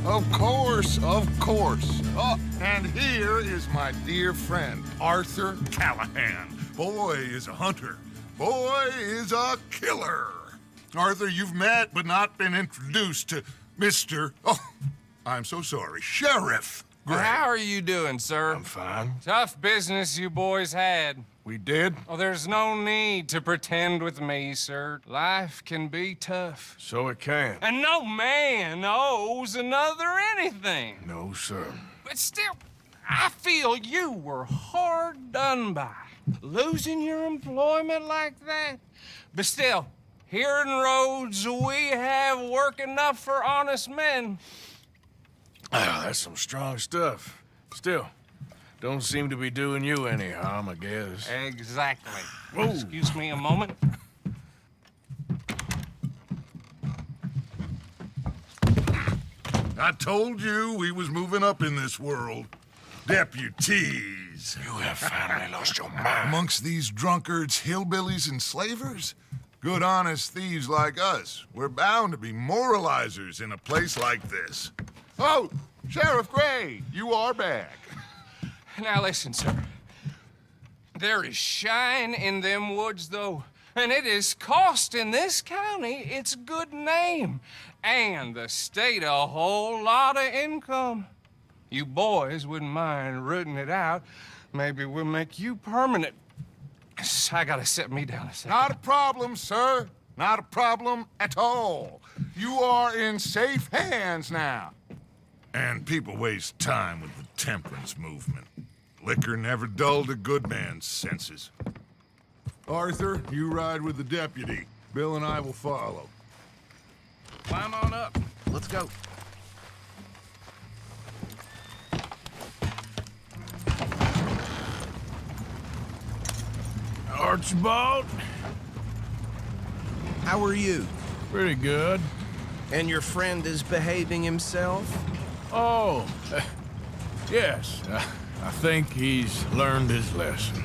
Of course, of course. Oh, and here is my dear friend, Arthur Callahan. Boy is a hunter. Boy is a killer. Arthur, you've met but not been introduced to Mr. Oh, I'm so sorry, Sheriff Gray. How are you doing, sir? I'm fine. Tough business you boys had. We did? Oh, there's no need to pretend with me, sir. Life can be tough. So it can. And no man owes another anything. No, sir. But still, I feel you were hard done by. Losing your employment like that. But still, here in Rhodes, we have work enough for honest men. Ah, that's some strong stuff. Still, don't seem to be doing you any harm, I guess. Exactly. Whoa. Excuse me a moment. I told you we was moving up in this world. Deputies. You have finally lost your mind. Amongst these drunkards, hillbillies, and slavers? Good, honest thieves like us. We're bound to be moralizers in a place like this. Oh, Sheriff Gray, you are back. Now listen, sir. There is shine in them woods, though, and it is costing this county its good name, and the state a whole lot of income. You boys wouldn't mind rooting it out. Maybe we'll make you permanent. I gotta sit me down a second. Not a problem, sir. Not a problem at all. You are in safe hands now. And people waste time with the temperance movement. Liquor never dulled a good man's senses. Arthur, you ride with the deputy. Bill and I will follow. Climb on up. Let's go. Archibald? How are you? Pretty good. And your friend is behaving himself? Oh, yes. I think he's learned his lesson.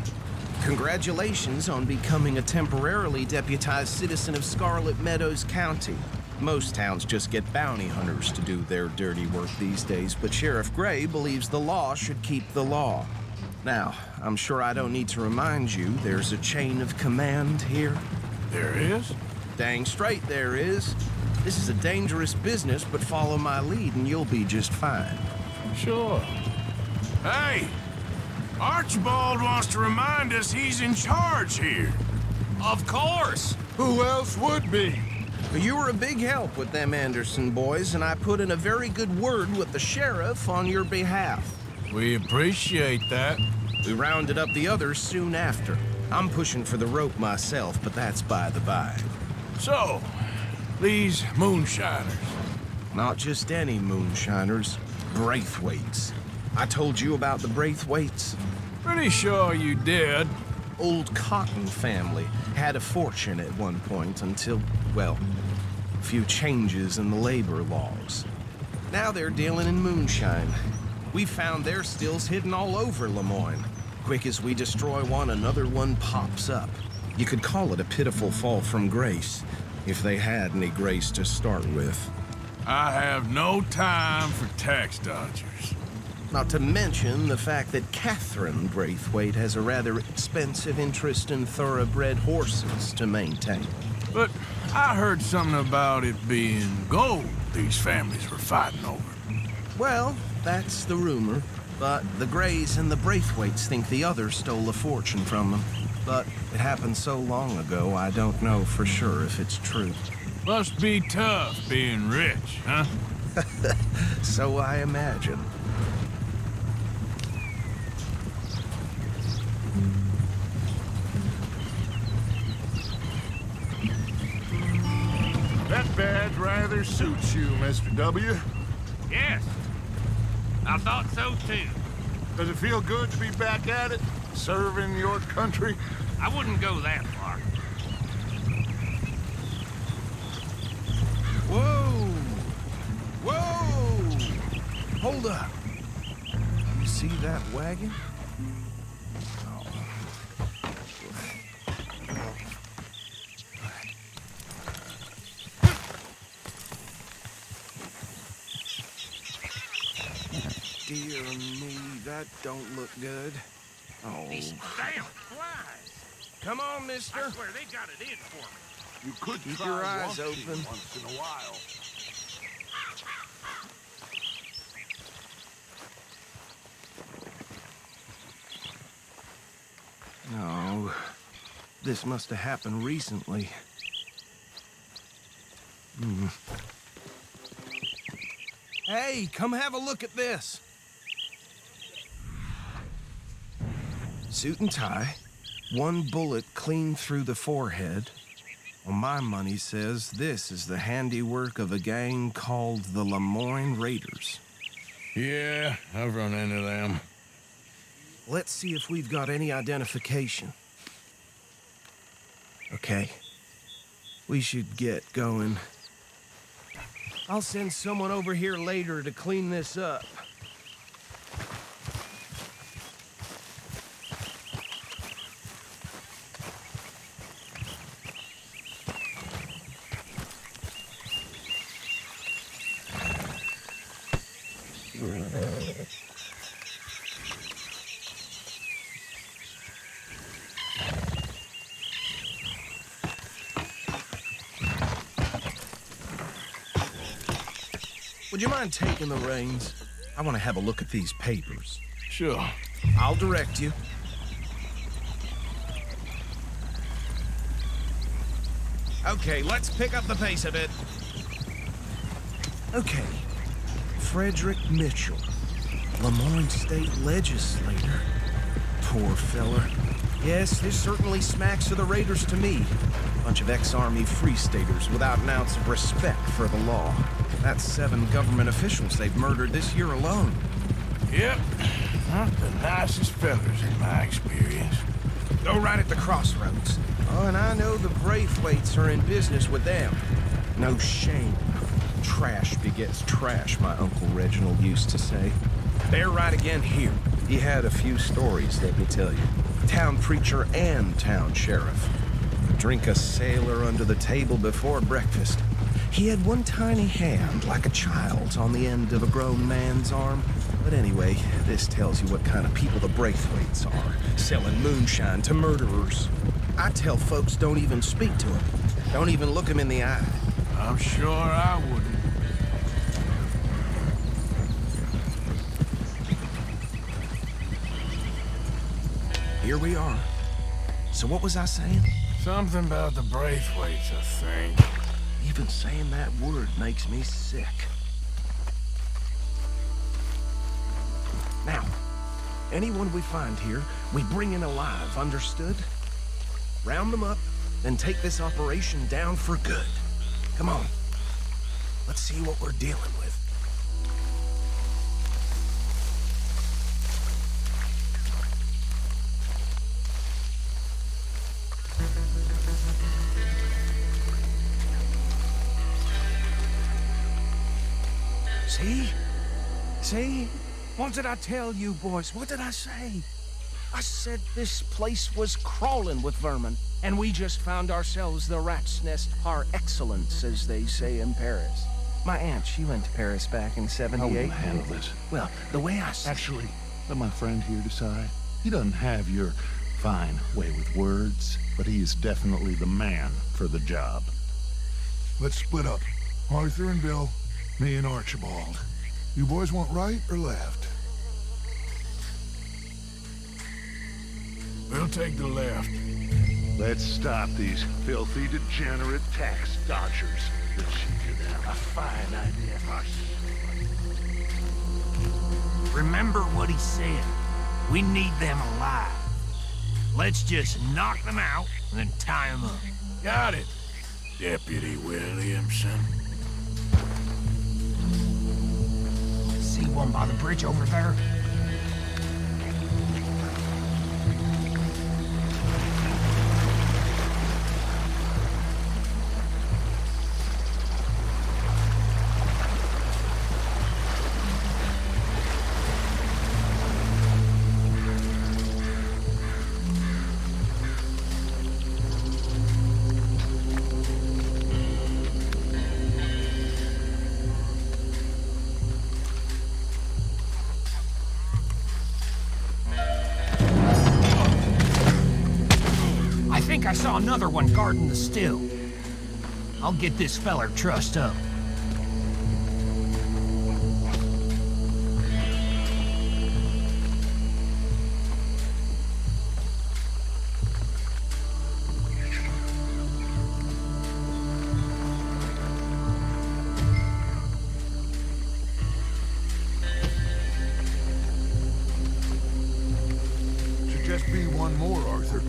Congratulations on becoming a temporarily deputized citizen of Scarlett Meadows County. Most towns just get bounty hunters to do their dirty work these days, but Sheriff Gray believes the law should keep the law. Now, I'm sure I don't need to remind you there's a chain of command here. There is? Dang straight there is. This is a dangerous business, but follow my lead and you'll be just fine. Sure. Hey! Archibald wants to remind us he's in charge here. Of course. Who else would be? You were a big help with them Anderson boys, and I put in a very good word with the sheriff on your behalf. We appreciate that. We rounded up the others soon after. I'm pushing for the rope myself, but that's by the by. So, these moonshiners. Not just any moonshiners, Braithwaites. I told you about the Braithwaites. Pretty sure you did. Old Cotton family had a fortune at one point until, well, a few changes in the labor laws. Now they're dealing in moonshine. We found their stills hidden all over Lemoyne. Quick as we destroy one, another one pops up. You could call it a pitiful fall from grace, if they had any grace to start with. I have no time for tax dodgers. Not to mention the fact that Catherine Braithwaite has a rather expensive interest in thoroughbred horses to maintain. But I heard something about it being gold these families were fighting over. Well, that's the rumor. But the Grays and the Braithwaites think the other stole a fortune from them. But it happened so long ago, I don't know for sure if it's true. Must be tough being rich, huh? So I imagine. That badge rather suits you, Mr. W. Yes, I thought so too. Does it feel good to be back at it, serving your country? I wouldn't go that far. Whoa! Whoa! Hold up. You see that wagon? dear me, that don't look good. Oh, These damn flies. come on, mister. I swear they got it in for me. You could Keep try your eyes watching open. once in a while. No, this must have happened recently. Hey, come have a look at this. Suit and tie, one bullet clean through the forehead. Well, my money says this is the handiwork of a gang called the Lemoyne Raiders. Yeah, I've run into them. Let's see if we've got any identification. Okay. We should get going. I'll send someone over here later to clean this up. Would you mind taking the reins? I want to have a look at these papers. Sure. I'll direct you. Okay, let's pick up the pace a bit. Okay. Frederick Mitchell, Lemoyne State Legislator. Poor fella. Yes, this certainly smacks of the Raiders to me. Bunch of ex-Army Free Staters without an ounce of respect for the law. That's 7 government officials they've murdered this year alone. Yep. Not the nicest fellas in my experience. Go right at the crossroads. Oh, and I know the Braithwaites are in business with them. No shame. Trash begets trash, my Uncle Reginald used to say. They're right again here. He had a few stories, let me tell you. Town preacher and town sheriff. Drink a sailor under the table before breakfast. He had one tiny hand, like a child's, on the end of a grown man's arm. But anyway, this tells you what kind of people the Braithwaites are, selling moonshine to murderers. I tell folks don't even speak to them. Don't even look them in the eye. I'm sure I wouldn't. Here we are. So what was I saying? Something about the Braithwaites, I think. Even saying that word makes me sick. Now, anyone we find here, we bring in alive, understood? Round them up, then take this operation down for good. Come on. Let's see what we're dealing with. See? See? What did I tell you, boys? What did I say? I said this place was crawling with vermin, and we just found ourselves the rat's nest par excellence, as they say in Paris. My aunt, she went to Paris back in '78. How will you handle this? Well, the way I said... Actually, let my friend here decide. He doesn't have your fine way with words, but he is definitely the man for the job. Let's split up. Arthur and Bill, me and Archibald. You boys want right or left? We'll take the left. Let's stop these filthy, degenerate tax dodgers. Let's do that. A fine idea. Remember what he said. We need them alive. Let's just knock them out and then tie them up. Got it, Deputy Williamson. See one by the bridge over there? I saw another one guarding the still. I'll get this feller trussed up. Should just be one more, Arthur.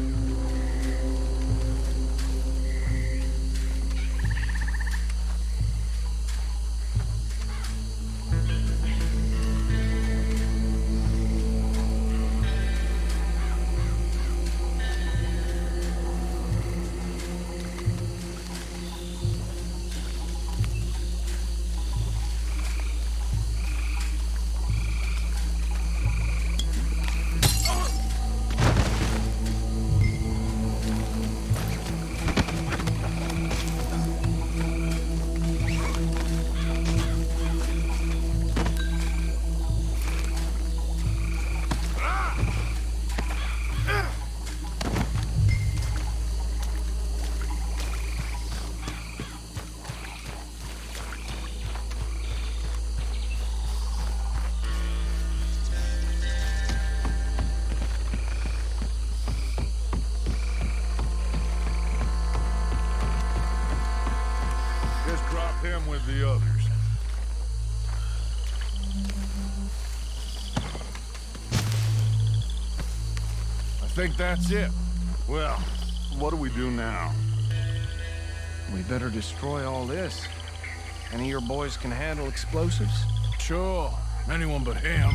Him with the others. I think that's it. Well, what do we do now? We better destroy all this. Any of your boys can handle explosives? Sure, anyone but him.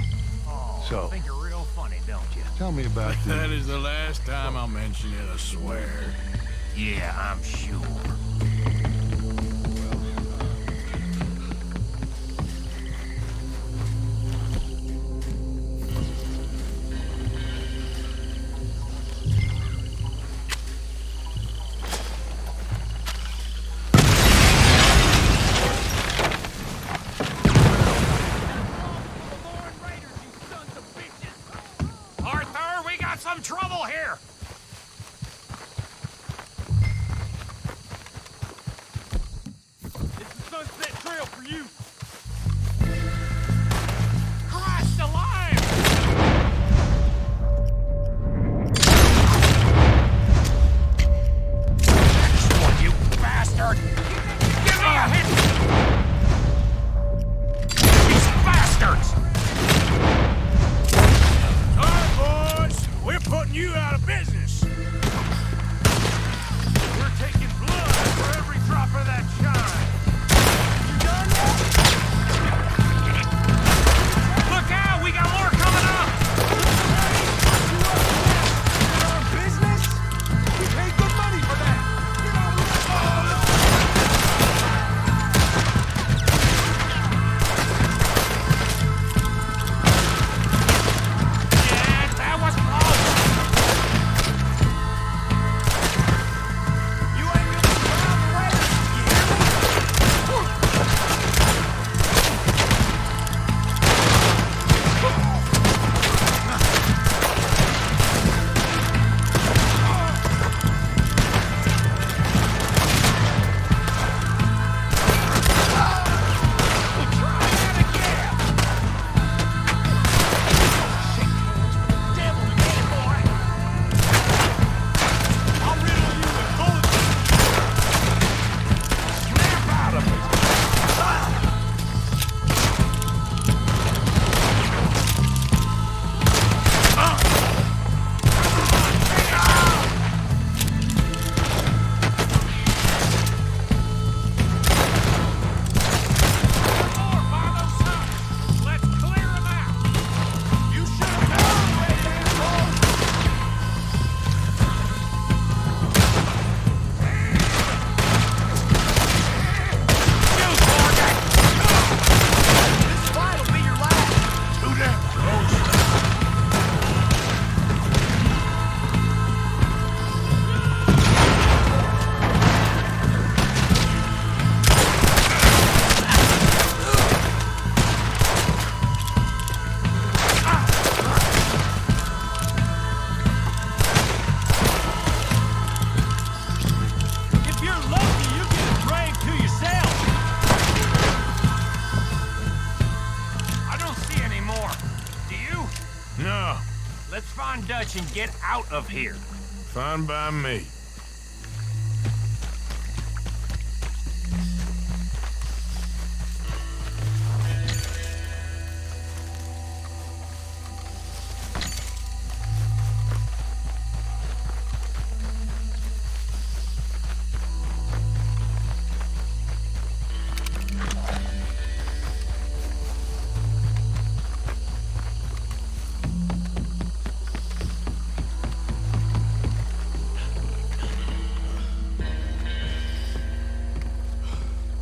Oh, So- you think you're real funny, don't you? Tell me about That the... is the last time I'll mention it, I swear. Yeah, I'm sure. Arthur, we got some trouble here! Fine Dutch and get out of here. Fine by me.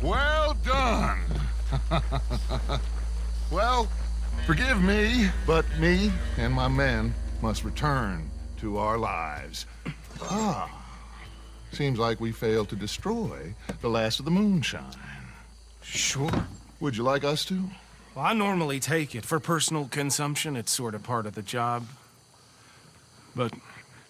Well done. Well, forgive me, but me and my men must return to our lives. Seems like we failed to destroy the last of the moonshine. Sure. Would you like us to? Well, I normally take it. For personal consumption, it's sort of part of the job. But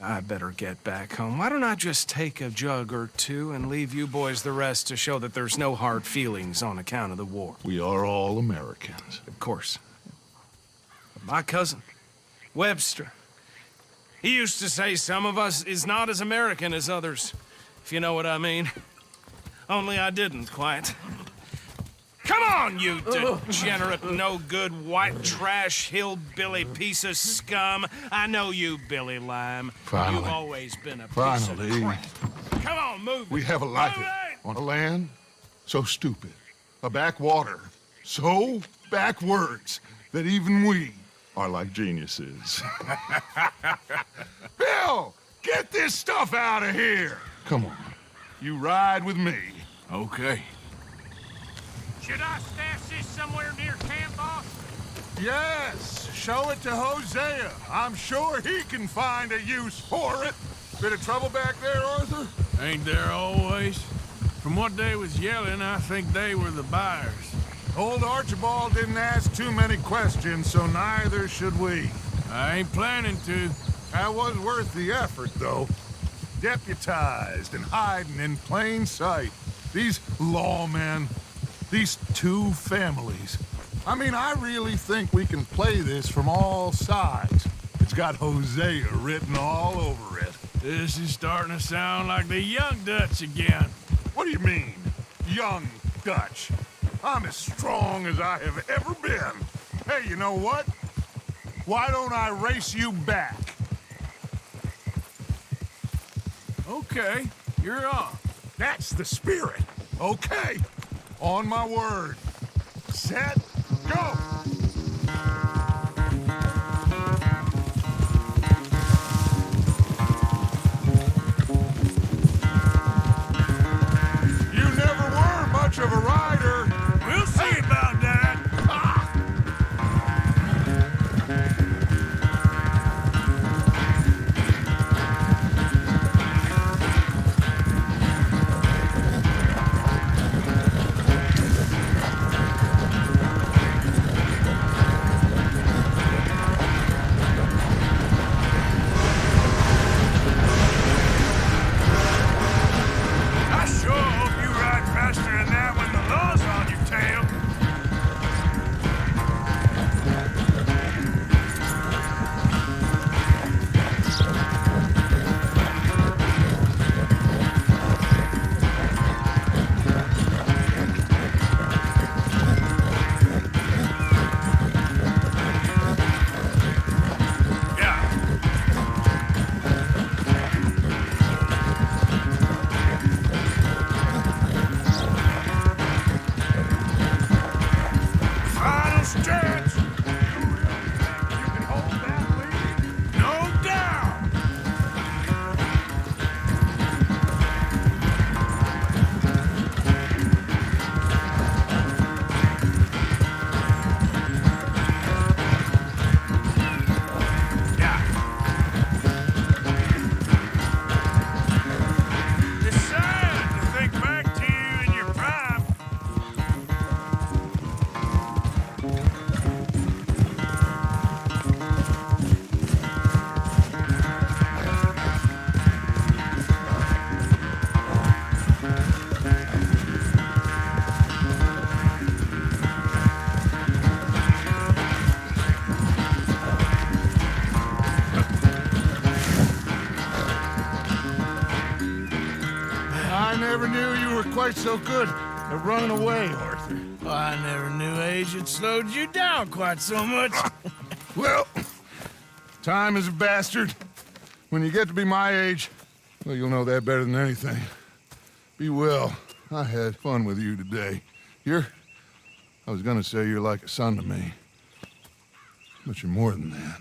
I better get back home. Why don't I just take a jug or two and leave you boys the rest to show that there's no hard feelings on account of the war? We are all Americans. Of course. My cousin, Webster, he used to say some of us is not as American as others, if you know what I mean. Only I didn't quite. Come on, you degenerate, no-good, white trash, hillbilly piece of scum. I know you, Billy Lime. Finally. You've always been a piece Finally. of crap. Come on, move We it. have a life Move it! on a land so stupid, a backwater so backwards that even we are like geniuses. Bill, get this stuff out of here. Come on, you ride with me. Okay. Should I stash this somewhere near camp, boss? Yes, show it to Hosea. I'm sure he can find a use for it. Bit of trouble back there, Arthur? Ain't there always? From what they was yelling, I think they were the buyers. Old Archibald didn't ask too many questions, so neither should we. I ain't planning to. That was worth the effort, though. Deputized and hiding in plain sight. These lawmen, these two families. I mean, I really think we can play this from all sides. It's got Hosea written all over it. This is starting to sound like the Young Dutch again. What do you mean, young Dutch? I'm as strong as I have ever been. Hey, you know what? Why don't I race you back? Okay, you're on. That's the spirit. Okay, on my word. Set, go! You never were much of a rider. We'll see about that. I sure hope you ride faster than that when the law's on your tail. Yeah. Final stretch. You really think you can hold that lead? No doubt. Yeah. It's sad to think back to you in your prime. quite so good at running away, Arthur. Well, I never knew age had slowed you down quite so much. Well, time is a bastard. When you get to be my age, well, you'll know that better than anything. Be well. I had fun with you today. I was gonna say you're like a son to me. But you're more than that.